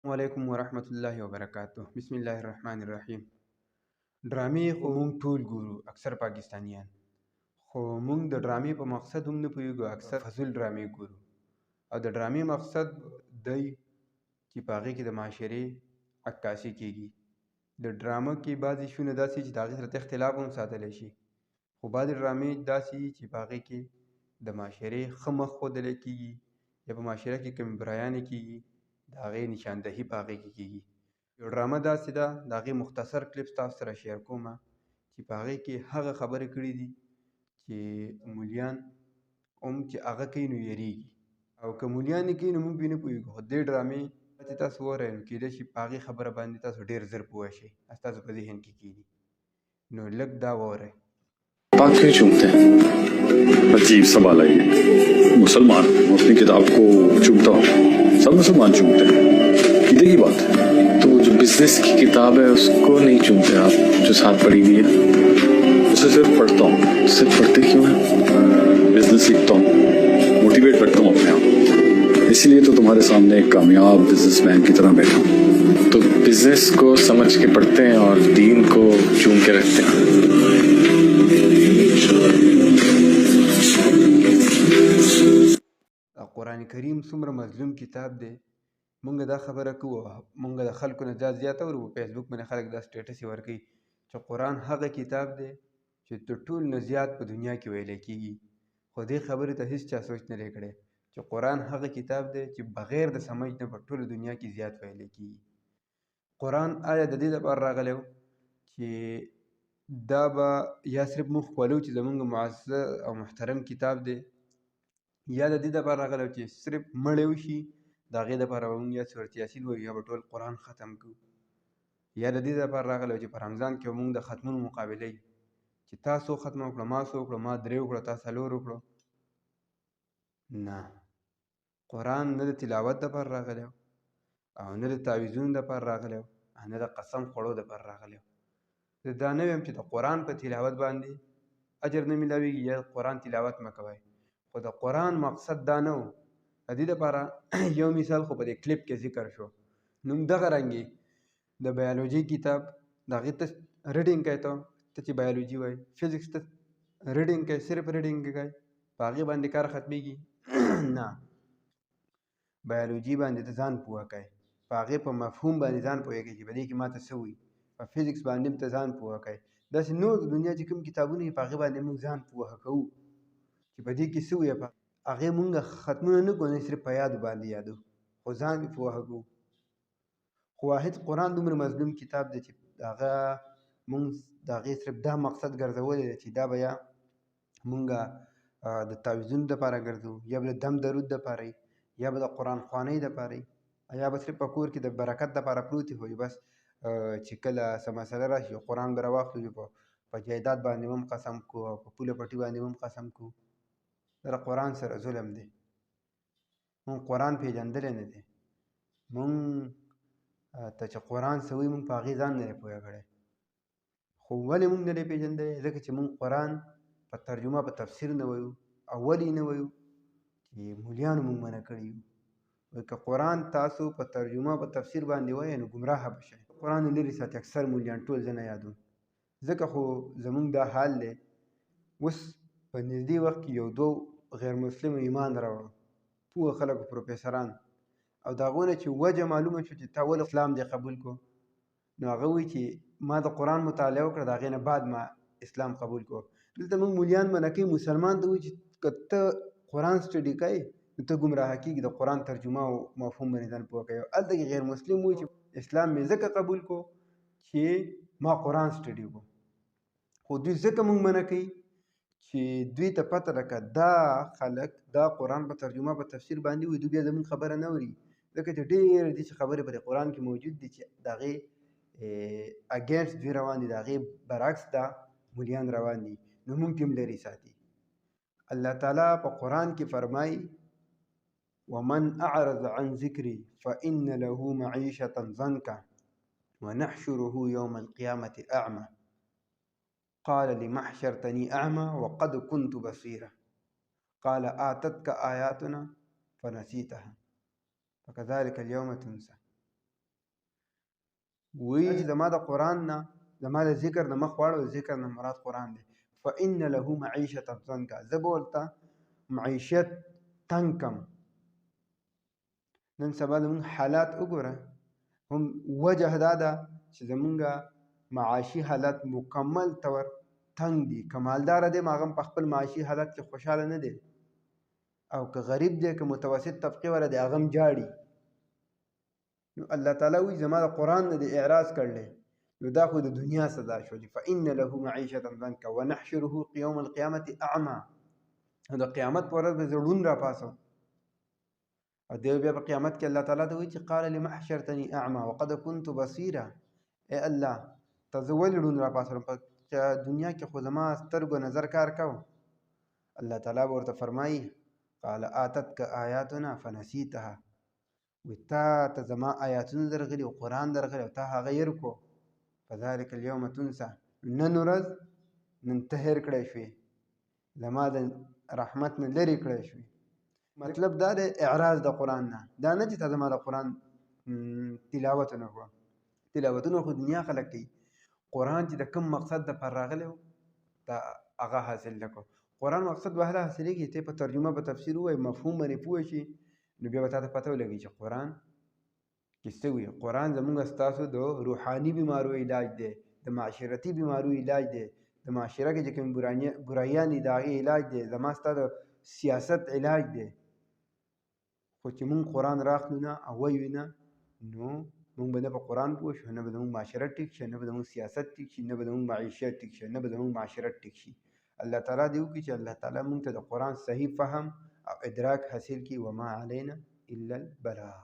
وعلیکم ورحمت الله وبرکاته. بسم الله الرحمن الرحیم. ډرامې خو مونږ ټول ګورو، اکثر پاکستانیان. خو مونږ د ډرامې په مقصد هم نه پوهېږو، اکثر فضول ډرامې ګورو. او د ډرامې مقصد دی چې په هغې کې د معاشرې عکاسي کېږي. د ډرامه کې بعضې شیونه داسې چې د هغې سره اختلاف هم ساتلی شي، خو بعضې ډرامې داسې وي چې په هغې کې د معاشرې ښه مخ ښودلی کېږي، یا په معاشره کې کومې برایانې کېږي د هغې نشاندهي په هغې کې کېږي. یو ډرامه داسې ده، د هغې مختصر کلیپ ستاسو سره شیر کومه چې په هغې کې هغه خبرې کړي دي چې مولیان هم چې هغه کوي نو یېرېږي، او که مولیان یې کوي نو موږ پرې نه پوهېږو. خو دې ډرامې چې تاسو وګورئ نو کېدای شي په هغې خبره باندې تاسو ډېر زر پوه شئ، ستاسو په ذهن کې کېږي. نو لږ دا واورئ. पाक क्यों चूमते हैं? अजीब सवाल है ये। मुसलमान हूं, अपनी किताब को चूमता हूँ। सब मुसलमान चूमते हैं, सीधे की बात है। तो जो बिजनेस की किताब है उसको नहीं चूमते आप, जो साथ पढ़ी हुई है? उसे सिर्फ पढ़ता हूँ, सिर्फ पढ़ते क्यों है? बिजनेस सीखता हूँ, मोटिवेट करता हूँ अपने आप। इसीलिए तो तुम्हारे सामने एक कामयाब बिजनेसमैन की तरह बैठा हूँ। तो बिजनेस को समझ के पढ़ते हैं और दीन को चूम के रखते हैं। قرآن کریم څومره مظلوم کتاب دی. مونږ دا خبره کوو، مونږ د خلکو نه دا زیاته ورو په فیسبوک باندې خلک دا سټیټس یې ورکوي چې قرآن هغه کتاب دی چې تر ټولو نه زیات په دنیا کې ویلی کېږي. خو دې خبرې ته هېڅ چا سوچ نه دی کړی چې قرآن هغه کتاب دی چې بغیر د سمج نه په ټوله دنیا کې زیات ویلی کېږي. قرآن آیا د دې لپاره راغلی و چې دا به یا صرف موږ خپلو چې زمونږ معزز او محترم کتاب دی، یا د دې دپاره راغلی چې صرف مړی وشي د هغې دپاره به مونږ یا سورت یاسین ووایو یا به ټول قرآن ختم کړو، یا د دې دپاره راغلی چې په رمضان کې به مونږ د ختمونو مقابله وي چې تا څو ختمه وکړه، ما څو وکړه، ما 3 وکړه، تا 4 وکړو. نه، قرآن نه د تلاوت دپاره راغلی او نه د تعویذونو دپاره راغلی او نه د قسم خوړو دپاره راغلی. زه دا نه ویم چې د قرآن په تلاوت باندې اجر نه میلاویږي یا قرآن تلاوت مه کوئ، خو د قرآن مقصد دا نه و. د دې دپاره یو مثال خو په دې کلیپ کې ذکر شو. نو دغه رنګې د بیالوجي کتاب د هغې ته ریډینګ کوئ، ته چې بیالوجي وایي، فزیکس ته ریډینګ کوئ، صرف ریډینګ کوئ، په هغې باندې کار ختمیږي؟ نه، بیالوجي باندې ته ځان پوهه کوئ، په هغې په مفهوم باندې ځان پوهېږئ چې په دې کې ما ته څه وایي. په فزیکس باندې هم ته ځان پوهه کوئ. داسې نور د دنیا چې کوم کتابونه وي په هغې باندې موږ ځان پوهه کوو چې په دې کې څه وایي. هغې مونږ ختمونه نه کوو، نه صرف په یادو باندې یادو، خو ځان یې پوهه کوو. خو واحد قرآن دومره مظلوم کتاب دی چې هغه مونږ د هغې صرف دا مقصد ګرځولی دی چې دا به یا مونږ د تعویذونو دپاره ګرځو، یا به د دم درود دپاره وي، یا به د قرآن خوانۍ دپاره وي، یا به صرف په کور کې د برکت دپاره پروت وي. بس چې کله څه مسله راشي قرآن به راواخلو، په جایداد باندې هم قسم کوو او په پوله پټي باندې هم قسم کوو. دا قرآن سره ظلم دی. مونږ قرآن پیژندلی نه دی. مونږ ته چې قرآن څه وایي مونږ په هغې ځان نه دی پوهه کړی. خو ولې مونږ نه دی پیژندلی؟ ځکه چې مونږ قرآن په ترجمه په تفسیر نه وایو، او ولې نه وایو؟ چې مولیانو مونږ منع کړي یو. وایي که قرآن تاسو په ترجمه په تفسیر باندې وایئ نو ګمراه به شئ. قرآن یې لرې ساتي اکثر مولیان، ټول زه نه یادوم. ځکه خو زمونږ دا حال دی. اوس په نږدې وخت کې یو دوه غیر مسلمو ایمان راوړو، پوه خلکو، پروفیسران، او د هغو نه چې وجه معلومه شو چې تا ولې اسلام دې قبول کړو، نو هغه وایي چې ما د قرآن مطالعه وکړه، د هغې نه بعد ما اسلام قبول کړو. دلته موږ مولیان منع کوي، مسلمان ته وایي چې که ته قرآن سټډي کوې نو ته ګمراه کېږي، د قرآن ترجمه او مفهوم باندې ځان پوه کوې. هلته کې غیر مسلم وایي چې اسلام مې ځکه قبول کړو چې ما قرآن سټډي وکړو. خو دوی ځکه موږ منع کوي چې دوی ته پته ده که دا خلک دا قرآن په ترجمه په تفسیر باندې وایي، دوی بیا زموږ خبره نه اوري. ځکه چې ډېرې داسې خبرې په قرآن کې موجود دي چې د هغې اګینسټ دوی روان دي، د هغې برعکس دا مولیان روان دي، نو موږ ټیم لرې ساتي. الله تعالی په قرآن کې فرمایي ومن اعرض عن ذکري فإن له معیشة ضنکا ونحشره یوم القیامة اعمى قال لم حشرتني أعمى وقد كنت بصيرا قال آتتك آياتنا فنسيتها فكذلك اليوم تنسى. وی چې زما د قرآن نه زما د ذکر نه مخ واړو، ذکر نه مراد قرآن دی. فإن له معیشة ضنکا، زه به ورته معیشت تنګ کم. نن سبا زمونږ حالات وګوره، هم وجه دا ده چې زمونږ معاشي حالات مکمل طور تنګ دي. که مالداره دی هغه په خپل معاشي حالت کې خوشحاله نه دی، او که غریب دی که متوسط طبقې والا دی هغه هم جاړي. نو الله تعالی وایي زما د قرآن نه دی اعراض کړلی، نو دا خو د دنیا سزا شو. فإن له معیشة ضنکا ونحشره یوم القیامة اعما، او د قیامت په ورځ به زه ړوند راپاڅوم. او دی بیا په قیامت کې الله تعالی ته وایي چې قال لم حشرتني اعما وقد كنت بصیرا، ای الله ته زه ولې ړوند راپاڅولم؟ په دنیا کې خو زما سترګو نظر کار کوو. الله تعالی به ورته فرمایي قال آتتک آیاتنا فنسیتها، وی تا ته زما آیاتونه درغلي او قرآن درغلي او تا هغه هېر کو. فذلک اليوم تنسى، نن ورځ نن ته هېر کړی شوې، زما د رحمت نه لرې کړی شوې. مطلب دا دی اعراض د قرآن نه، دا نه چې ته زما د قرآن تلاوت ونه کړه. تلاوتونه خو دنیا خلک کوي، قرآن چې د کوم مقصد دپاره راغلی و دا هغه حاصل نه کړو. قرآن مقصد به هله حاصلېږي ته په ترجمه په تفسیر ووایې مفهوم باندې پوه شي، نو بیا به تا ته پته ولګي چې قرآن کې څه وي. قرآن زمونږ ستاسو د روحاني بیمارو علاج دی، د معاشرتي بیمارو علاج دی، د معاشره کې چې کوم برایان دي د هغې علاج دی، زما ستا د سیاست علاج دی. خو چې مونږ قرآن راخلو نه او ویو نه، نو مونږ به نه په قرآن پوه شو، نه به زمونږ معاشرت ټیک شي، نه به زمونږ سیاست ټیک شي، نه به زمونږ معیشت ټیک شي، نه به زمونږ معاشرت ټیک شي. الله تعالی دې وکړي چې الله تعالی مونږ ته د قرآن صحیح فهم او ادراک حاصل کړي. وما علینا الا البلاغ.